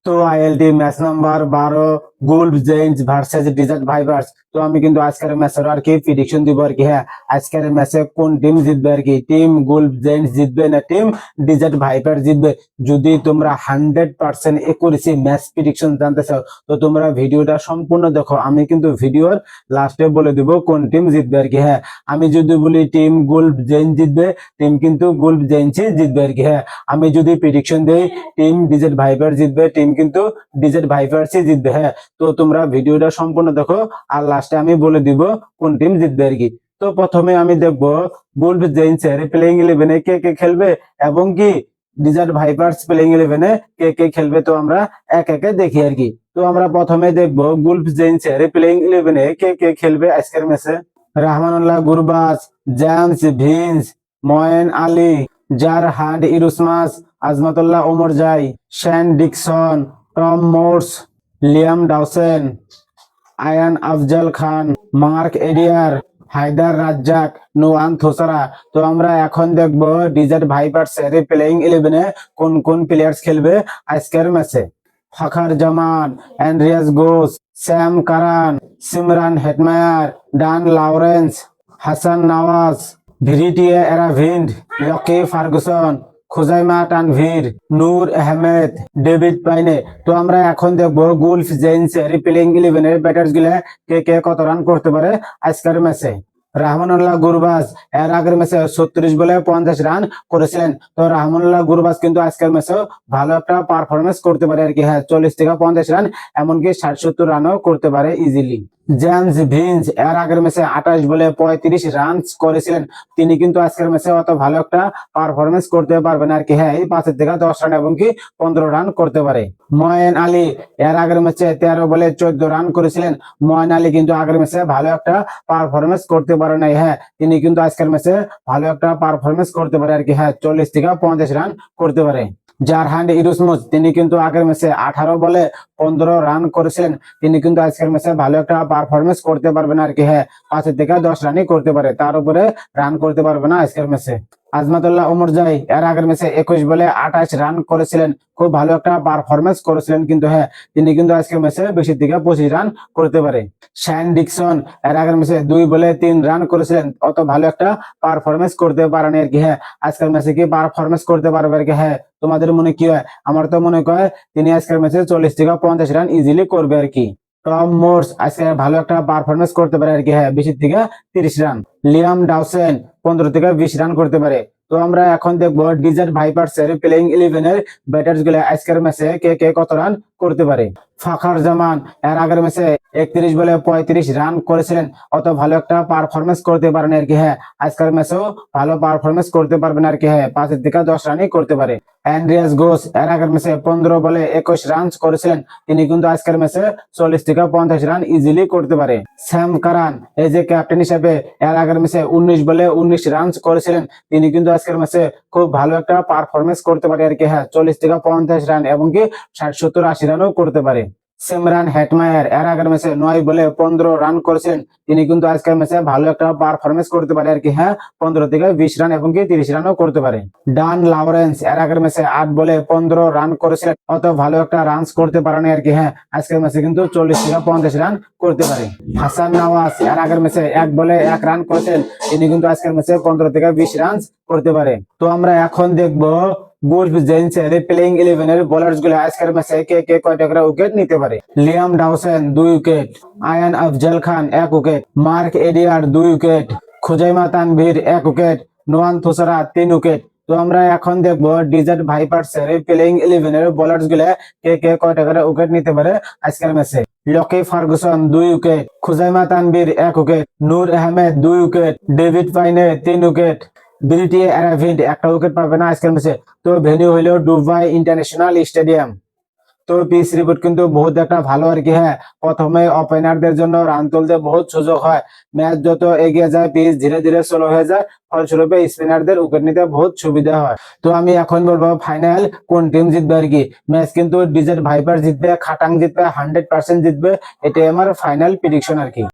তো ILT match number 12 Gulf Giants versus Desert Vipers. তো আমি কিন্তু আজকের ম্যাচের আর কি প্রেডিকশন দিব আর কি। হ্যাঁ, আজকের ম্যাচে কোন টিম জিতবে আর কি, টিম গুলফ জেন্টস জিতবে না টিম ডিজার্ট ভাইপার জিতবে। যদি তোমরা 100% একুরেসি ম্যাচ প্রেডিকশন জানতে চাও তো তোমরা ভিডিওটা সম্পূর্ণ দেখো। আমি কিন্তু ভিডিওর লাস্টে বলে দিব কোন টিম জিতবে আর কি। হ্যাঁ, আমি যদি বলি টিম গুলফ জেন্টস জিতবে, টিম কিন্তু গুলফ জেন্টসই জিতবে আর কি। হ্যাঁ, আমি যদি প্রেডিকশন দেই টিম ডিজার্ট ভাইপার জিতবে, টিম কিন্তু ডিজার্ট ভাইপারসই জিতবে। হ্যাঁ, তো তোমরা ভিডিওটা সম্পূর্ণ দেখো আর লাস্টে আমি বলে দিব কোন টিম জিতবে আর কি। তো প্রথমে আমি দেখবো গুলফ জেন্টসের প্লেইং 11-এ কে কে খেলবে এবং কি ডিজার্ট ভাইপার্স প্লেইং 11-এ কে কে খেলবে। তো আমরা এক একে দেখি আর কি। তো আমরা প্রথমে দেখবো গুলফ জেন্টসের প্লেইং 11-এ কে কে খেলবে আজকের ম্যাচে। Rahmanullah Gurbaz, James Vince, Moeen Ali, Gerhard Erasmus, Azmatullah Omarzai, Shane Dickson, Tom Moores, Liam Dawson, Ayaan Afzal Khan, Mark Adair, Haider Razzaq, Nuwan Thushara. তো আমরা এখন দেখবো ডিজার্ট ভাইপার্স এর প্লেইং 11-এ কোন কোন প্লেয়ার্স খেলবে আজকের ম্যাচে। Fakhar Zaman, Andries Gous, Sam Curran, Shimron Hetmyer, Dan Lawrence, Hasan Nawaz, Vriitya Aravind, Lockie Ferguson, Khuzaima Tanveer, Noor Ahmad, David Payne. তো আমরা এখন দেখবো গুলফ জেন্টসের প্লেইং 11-এর ব্যাটার্স গুলা কে কে কত রান করতে পারে আজকের ম্যাচে। রাহমানুল্লাহ গুরবাজ এর আগের ম্যাচে 36 বলে 50 রান করেছিলেন। তো রাহমানুল্লাহ গুরবাজ কিন্তু আজকের ম্যাচে ভালো একটা পারফরমেন্স করতে পারে আর কি। হ্যাঁ, 40 থেকে 50 রান, এমনকি 60-70 রানও করতে পারে ইজিলি। জেমস ভিন্স এর আগের ম্যাচে 28 বলে 35 রান করেছিলেন। তিনি কিন্তু আজকের ম্যাচে অত ভালো একটা পারফরমেন্স করতে পারবেন আর কি। হ্যাঁ, এই 5 থেকে 10 রান এবং কি 15 রান করতে পারে। ময়েন আলী এর আগের ম্যাচে 13 বলে 14 রান করেছিলেন। ময়েন আলী কিন্তু আগের ম্যাচে ভালো একটা পারফরমেন্স করতে পারে নাই। হ্যাঁ, তিনি কিন্তু আজকের ম্যাচে ভালো একটা পারফরমেন্স করতে পারে আর কি। হ্যাঁ, 40 থেকে 50 রান করতে পারে। জারহাড ইরুসমাস তিনি কিন্তু আগের ম্যাচে 18 বলে 15 রান করেছিলেন। তিনি কিন্তু আজকের ম্যাচে ভালো একটা পারফরমেন্স করতে পারবেন আর কি। হ্যাঁ, 5 থেকে 10 রানই করতে পারে, তার উপরে রান করতে পারবে না আজকের ম্যাচে। আজমাতুল্লাহ ওমরজাই এর আগের ম্যাচে 21 বলে 28 রান করেছিলেন, খুব ভালো একটা পারফরমেন্স করেছিলেন। কিন্তু হ্যাঁ, তিনি কিন্তু আজকের ম্যাচে বেশি থেকে 25 রান করতে পারে। শেন ডিকসন এর আগের ম্যাচে 2 বলে 3 রান করেছিলেন, অত ভালো একটা পারফরমেন্স করতে পারেন আর কি। হ্যাঁ, আজকের ম্যাচে কি পারফরমেন্স করতে পারবে আর কি। হ্যাঁ, তোমাদের মনে কি হয়? আমার তো মনে হয় তিনি আজকের ম্যাচে 40 থেকে 50 রান ইজিলি করবে আর কি। টম মোর্স আজকে ভালো একটা পারফরমেন্স করতে পারে আর কি। হ্যাঁ, 20 থেকে 30 রান। লিয়াম ডাউসেন 15 থেকে 20 রান করতে পারে। তো আমরা এখন দেখবো ডিজার্ট ভাইপার্স এর প্লেইং 11-এর ব্যাটার্স গুলো আজকের ম্যাচে কে কে কত রান করতে পারে। ফাখার জামান এর আগের ম্যাচে 31 বলে 35 রান করেছিলেন, অত ভালো একটা পারফরমেন্স করতে পারেন আর কি। হ্যাঁ, আজকের ম্যাচেও ভালো পারফরমেন্স করতে পারবেন আর কি। হ্যাঁ, 5 থেকে 10 রানই করতে পারে। অ্যান্ড্রিয়াস গোস এর আগের ম্যাচে 15 বলে 21 রান করেছিলেন, তিনি কিন্তু আজকের ম্যাচে 40 থেকে 50 রান ইজিলি করতে পারে। স্যাম কারান এই যে ক্যাপ্টেন হিসেবে এর আগের ম্যাচে 19 বলে 19 রান করেছিলেন, তিনি কিন্তু আজকের ম্যাচে খুব ভালো একটা পারফরমেন্স করতে পারে আর কি। হ্যাঁ, 40 থেকে 50 রান এবং কি 60-70-80 রানও করতে পারে। সিমরান হেটমায়ার এর আগের ম্যাচে 9 বলে 15 রান করেছিলেন, তিনি কিন্তু আজকের ম্যাচে ভালো একটা পারফরমেন্স করতে পারে আর কি। হ্যাঁ, 15 থেকে 20 রান এবং কি 30 রানও করতে পারে। ডান লরেন্স এর আগের ম্যাচে 8 বলে 15 রান করেছিলেন, অত ভালো একটা রানস করতে পারেনি আর কি। হ্যাঁ, আজকের ম্যাচে কিন্তু 40 থেকে 50 রান করতে পারে। হাসান নওয়াজ এর আগের ম্যাচে 1 বলে 1 রান করেছিলেন, তিনি কিন্তু আজকের ম্যাচে 15 থেকে 20 রান করতে পারে। তো আমরা এখন দেখবো গুলফ জেন্টসের প্লেইং 11-এর বোলার্স গুলো আজকের ম্যাচে কে কে কয়টা করে উইকেট নিতে পারে। Liam Dawson 2 wicket, Ayaan Afzal Khan 1 wicket, Mark Adair 2 wicket, Khuzaima Tanveer 1 wicket, Nuwan Thushara 3 wicket. তো আমরা এখন দেখবো ডিজার্ট ভাইপার্স এর প্লেইং 11-এর বোলার্স গুলো কে কে কয়টা করে উইকেট নিতে পারে আজকের ম্যাচে। Lockie Ferguson 2 wicket, Khuzaima Tanveer 1 wicket, Noor Ahmad 2 wicket, David Payne 3 wicket, ব্রিটিয়া অ্যারাভিন্ড 1টা wicket পাবে না আজকের ম্যাচে। তো ভেন্যু হইলো দুবাই ইন্টারন্যাশনাল স্টেডিয়াম। তো পিচ রিপোর্ট কিন্তু বহুত একটা ভালো আর কি। হ্যাঁ, প্রথমে ওপেনারদের জন্য রান তুলতে বহুত সুযোগ হয়, ম্যাচ যত এগিয়ে যায় পিচ ধীরে ধীরে স্লো হয়ে যায়, ফলস্বরূপে স্পিনারদের উইকেট নিতে বহুত সুবিধা হয়। তো আমি এখন বলবো ফাইনাল কোন টিম জিতবে আর কি। ম্যাচ কিন্তু ডিজার্ট ভাইপার জিতবে, খাটাং জিতবে, 100% জিতবে, এটাই আমার ফাইনাল প্রেডিকশন আর কি।